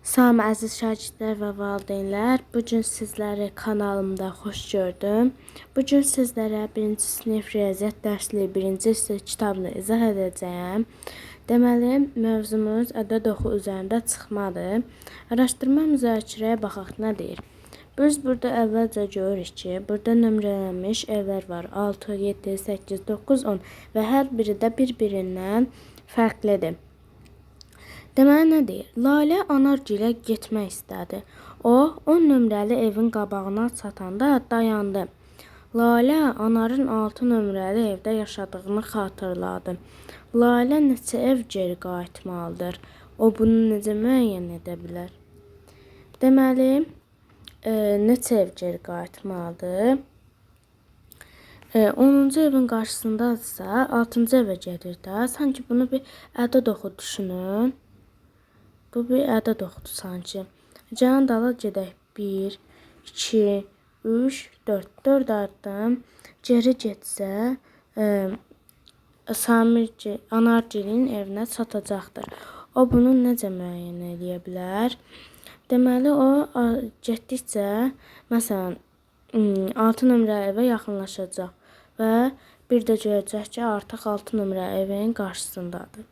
Salam əziz şagirdlər və valideynlər. Bu gün sizləri kanalımda xoş gördüm. Bu gün sizlərə 1-ci sinif riyaziyyat dərsliyi 1-ci hissə kitabını izah edəcəyəm. Deməli, mövzumuz ədəd oxu üzərində çıxmadır. Araşdırma müzakirəyə baxaq nə deyir? Biz burada əvvəlcə görürük ki, burada nömrələnmiş evlər var. 6, 7, 8, 9, 10 və hər biri də bir-birindən fərqlidir. Deməli nə deyir? Lalə Anargilə getmək istədi. O, 10 nömrəli evin qabağına çatanda dayandı. Lalə Anarın 6 nömrəli evdə yaşadığını xatırladı. Lalə neçə ev geri qayıtmalıdır? O bunu necə müəyyən edə bilər? Deməli, neçə ev geri qayıtmalıdır? 10-cu evin qarşısındadırsa 6-cı evə gedir də. Sanki bunu bir ədəd oxu düşünün. Bu bir ədəd oxudur sanki. Gəlin dala gedək. 1, 2, 3, 4. 4 addım geri getsə Anargilin evinə çatacaqdır. O bunu necə müəyyən edə bilər? Deməli, o getdikcə, məsələn, 6 nömrəli evə yaxınlaşacaq və bir də görəcək ki, artıq 6 nömrəli evin qarşısındadır.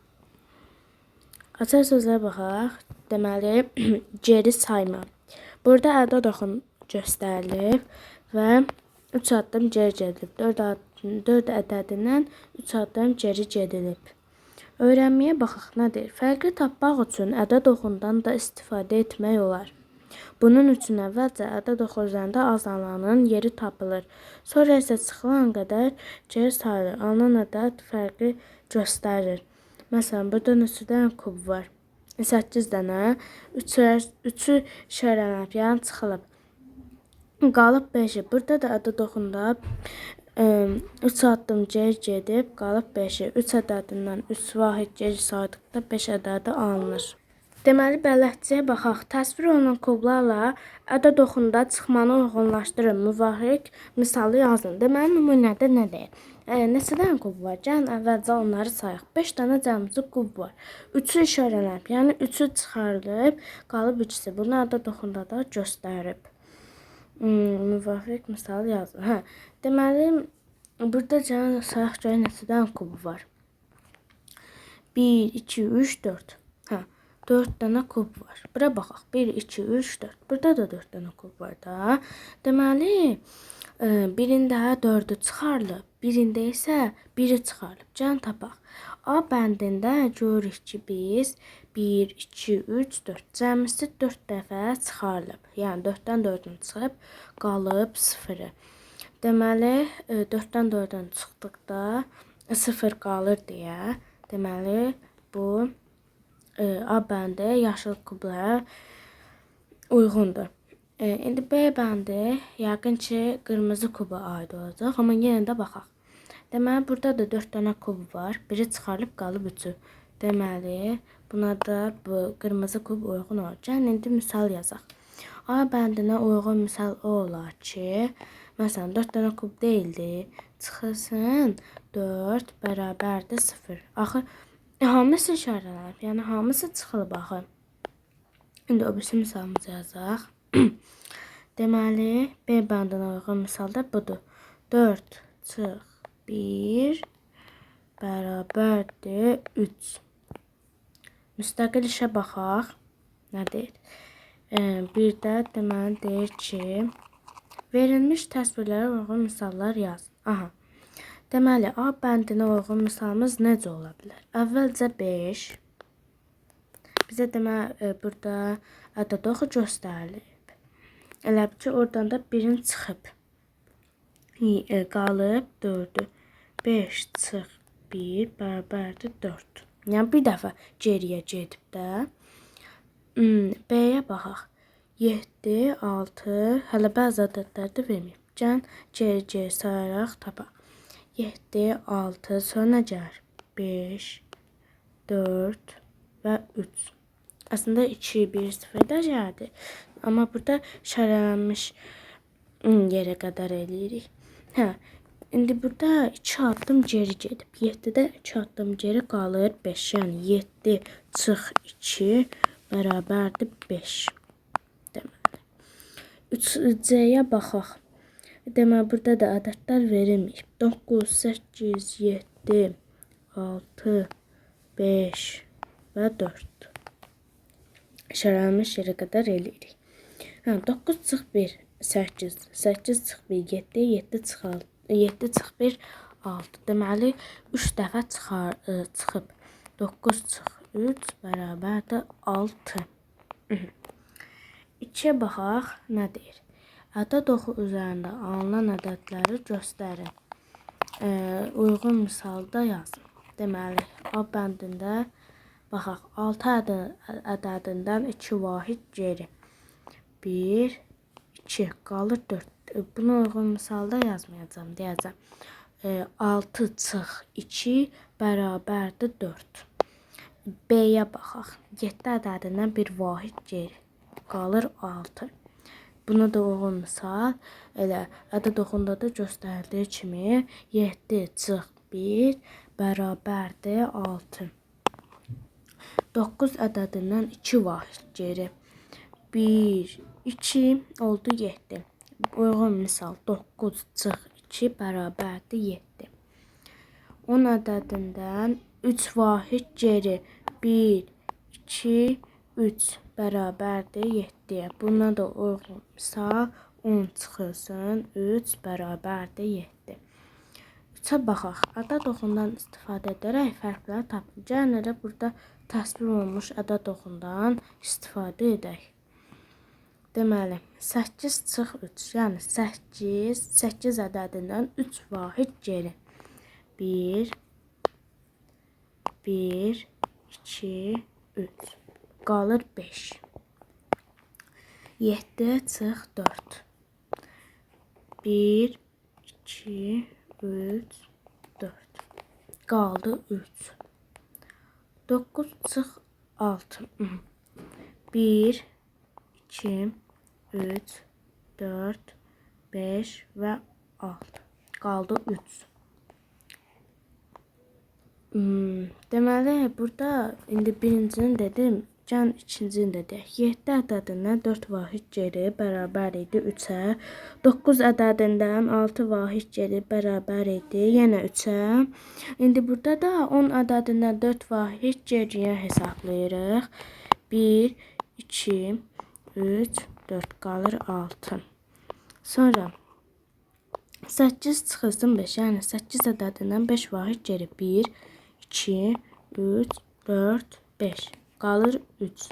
Açar sözlərə baxaq. Deməli, geri sayma. Burada ədəd oxun göstərilib və 3 addım geri gedilib. 4 ədədindən 3 addım geri gedilib. Öyrənməyə baxaq nə deyir? Fərqi tapmaq üçün ədəd oxundan da istifadə etmək olar. Bunun üçün əvvəlcə ədəd oxu üzərində azalanın yeri tapılır. Sonra isə çıxılan qədər geri sayılır. Alınan ədəd fərqi göstərir. Məsələn, burada neçə dənə kub var? 8 dənə. 3'ü şərələnib, yəni çıxılıb. Qalıb 5'i. Burada da ədəd oxunda 3 addım geri gedib, qalıb 5'i. 3 ədədindən 3 vahid geri saydıqda 5 ədədi alınır. Deməli, bələdçiyə baxaq. Təsvir olunan kublarla ədəd oxunda çıxmanı uyğunlaşdırın. Müvafiq misalı yazın. Deməli, nümunədə nə deyir? Neçə dənə kub var? Gəlin əvvəlcə onları sayaq. 5 dənə cəmsi kub var. 3'ü işarələnib, yəni 3'ü çıxarılıb, qalıb 2'si. Bunu ədəd oxunda da göstərib. Müvafiq misal yazın. Deməli, burada gəlin sayaq görək neçə dənə kub var. 1, 2, 3, 4. 4 dənə kub var. Bura baxaq. 1, 2, 3, 4. Burada da 4 dənə kub var da. Deməli, birində 4'ü çıxarılıb, birində isə 1'i çıxarılıb. Gəlin tapaq. A bəndində görürük ki, biz 1, 2, 3, 4. Cəmisi 4 dəfə çıxarılıb. Yəni 4-dən 4'ün çıxıb, qalıb 0'ı. Deməli, 4-dən 4'ün çıxdıqda 0 qalır deyə. Deməli, bu A bəndi yaşıl kublara uyğundur. İndi B bəndi yəqin ki, qırmızı kuba aid olacaq. Amma yenə də baxaq. Deməli, burada da 4 dənə kub var. Biri çıxarılıb, qalıb 3'ü. Deməli, buna da bu qırmızı kub uyğun olur. Gəlin, indi misal yazaq. A bəndinə uyğun misal o olar ki, məsələn, 4 dənə kub deyildi. Çıxılsın 4 bərabərdir 0. Axı, hamısı işarələnib, yəni hamısı çıxılıb axı. İndi o birisi misalımızı yazaq. Deməli, B bəndinə uyğun misal da budur. 4 çıx 1 bərabərdir 3. Müstəqil işə baxaq. Nə deyir? Bir də deməli deyir ki, verilmiş təsvirlərə uyğun misallar yaz. Aha. Deməli, A bəndinə uyğun misalımız necə ola bilər? Əvvəlcə 5. Bizə deməli, burada ədəd oxu göstərilib. Elə ki, oradan da 1'in çıxıb. Qalıb 4'ü. 5 çıx 1 bərabərdir 4. Yəni, bir dəfə geriyə gedib də. B-yə baxaq. 7, 6, hələ bəzi ədədlərdə verməyib. Gəlin, geri sayaraq tapaq. 7, 6, sonra gəlir 5, 4 və 3. Əslində 2, 1, 0 da gəldi. Amma burada şərələnmiş yerə qədər eləyirik. İndi burada 2 addım geri gedib. 7'də 2 addım geri qalır 5. Yəni 7 çıx 2 bərabərdir 5. Deməli. 3C-yə baxaq. Deməli, burada da ədədlər verilməyib. 9, 8, 7, 6, 5 və 4. İşarələnmiş yerə qədər eləyirik. 9 çıx 1, 8. 8 çıx 1, 7. 7 çıx 6. 7 çıx 1, 6. Deməli, 3 dəfə çıxıb. 9 çıx 3 bərabərdir 6. 2-yə baxaq, nə deyir? Ədəd oxu üzərində alınan ədədləri göstərin. Uyğun misalda yazın. Deməli, A bəndində baxaq, 6 ədədindən 2 vahid geri. 1, 2, qalır 4. Bunu uyğun misalda yazmayacağım, deyəcəm. 6 çıx 2 bərabərdir 4. B-yə baxaq. 7 ədədindən bir vahid geri. Qalır 6. Buna da uyğun misal, elə ədəd oxunda da göstərildiyi kimi 7 çıx 1 bərabərdir 6. 9 ədədindən 2 vahid geri. 1, 2 oldu 7. Uyğun misal 9 çıx 2 bərabərdir 7. 10 ədədindən 3 vahid geri. 1, 2, 3 bərabərdir 7. Buna da uyğun misal 10 çıxılsın 3 bərabərdir 7. 3-ə baxaq. Ədəd oxundan istifadə edərək fərqləri tapın. Gəlin elə burada təsvir olunmuş ədəd oxundan istifadə edək. Deməli, 8 çıx 3, yəni 8 ədədindən 3 vahid geri. 1, 1, 2, 3. Qalır 5. 7 çıx 4. 1, 2, 3, 4. Qaldı 3. 9 çıx 6. 1, 2, 3, 4, 5 və 6. Qaldı 3. Deməli, burada indi birincini dedim, gəlin ikincini də deyək. 7 ədədindən 4 vahid geri bərabər idi 3-ə. 9 ədədindən 6 vahid geri bərabər idi yenə 3-ə. İndi burada da 10 ədədindən 4 vahid geriyə hesablayırıq. 1, 2, 3, 4 qalır 6. Sonra 8 çıxılsın 5, yəni 8 ədədindən 5 vahid geri. 1, 2, 3, 4, 5. Qalır 3.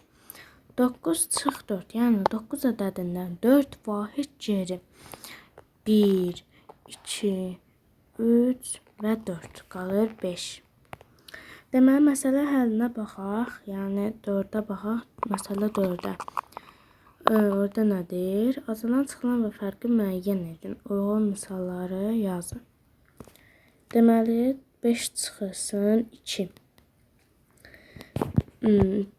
9 çıx 4, yəni 9 ədədindən 4 vahid geri. 1, 2, 3 və 4. Qalır 5. Deməli, məsələ həllinə baxaq. Yəni 4-ə baxaq. Məsələ 4-ə. Orada nədir? Azalan, çıxılan və fərqi müəyyən edin. Uyğun misalları yazın. Deməli, 5 çıxılsın 2.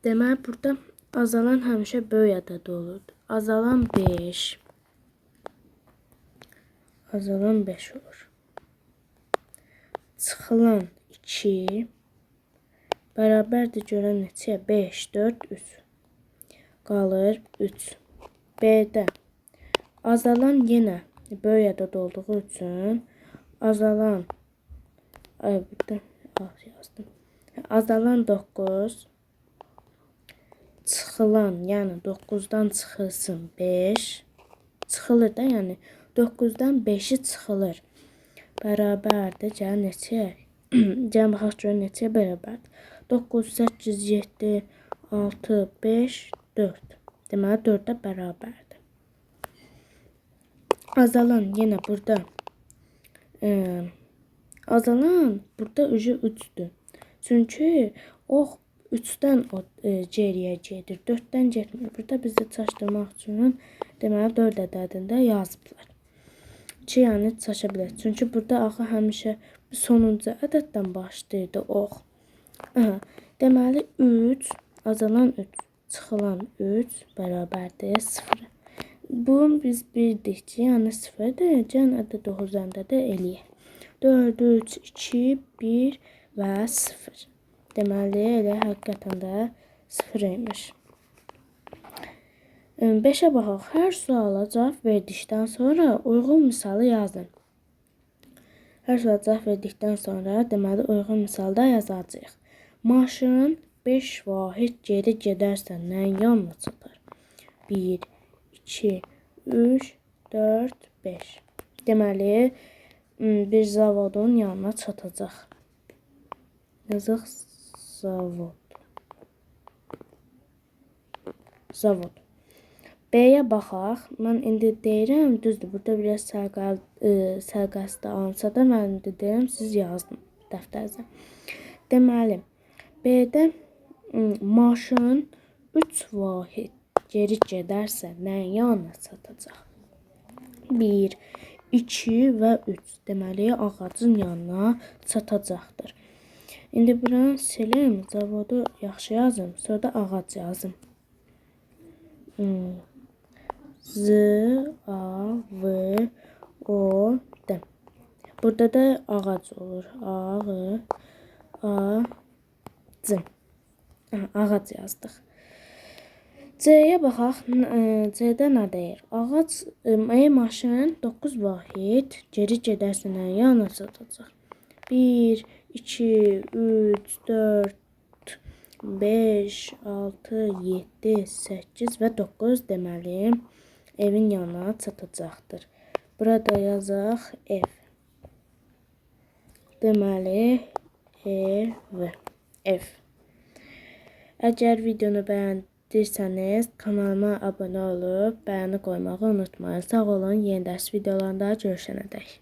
Deməli, burada azalan həmişə böyük ədəd olur. Azalan 5. Azalan 5 olur. Çıxılan 2. Bərabərdir görən neçəyə? 5, 4, 3. Qalır 3. B-də azalan yenə böyük ədəd olduğu üçün azalan yazdım. Azalan 9 çıxılan, yəni 9-dan çıxılsın 5. Çıxılır da, yəni 9-dan 5-i çıxılır. Bərabərdir, gəlin neçəyə? Gəlin baxaq görün neçəyə bərabərdir. 9, 8, 7, 6, 5, 4. Deməli 4-ə bərabərdir. Azalan yenə burada azalan burada ucu 3'dür. Çünki ox 3-dən geriyə gedir. 4-dən getmir. Burada bizdə çaşdırmaq üçün deməli 4 ədədində yazıblar. 2 yəni çaşa bilər. Çünki burada axı həmişə sonuncu ədəddən başlayırdı ox. Deməli 3 azalan 3 çıxılan 3 bərabərdir 0. Bunu biz bildik ki, yəni 0-dır. Gəlin ədəd oxu üzərində də eləyək. 4, 3, 2, 1 və 0. Deməli, elə həqiqətən də 0 imiş. 5-ə baxaq. Hər suala cavab verdikdən sonra uyğun misalı yazın. Hər suala cavab verdikdən sonra deməli uyğun misalda yazacağıq. Maşın 5 vahid geri gedərsə nəyin yanına çatar? 1, 2, 3, 4, 5. Deməli bir zavodun yanına çatacaq. Yazıq zavod. B-yə baxaq. Mən indi deyirəm, düzdür. Burada biraz sərqəsdə alınsa da mən indi deyirəm, siz yazın dəftərinizə. Deməli, B-də maşın 3 vahid geri gedərsə nəyin yanına çatacaq? 1, 2 və 3. Deməli, ağacın yanına çatacaqdır. İndi buranı silim, zavodu yaxşı yazım, sonra da ağac yazım. Z-A-V-O-D. Burada da ağac olur. A-Ağ-C. Ağac yazdıq. C-yə baxaq. C-də nə deyir? Ağac, maşın 9 vahid geri gedərsə nəyin yanına çatacaq? 1, 2, 3, 4, 5, 6, 7, 8 və 9 deməli evin yanına çatacaqdır. Burada yazaq ev. Deməli ev. Əgər videonu bəyəndirsəniz kanalıma abunə olub bəyəni qoymağı unutmayın. Sağ olun, yeni dərs videolarında görüşənədək.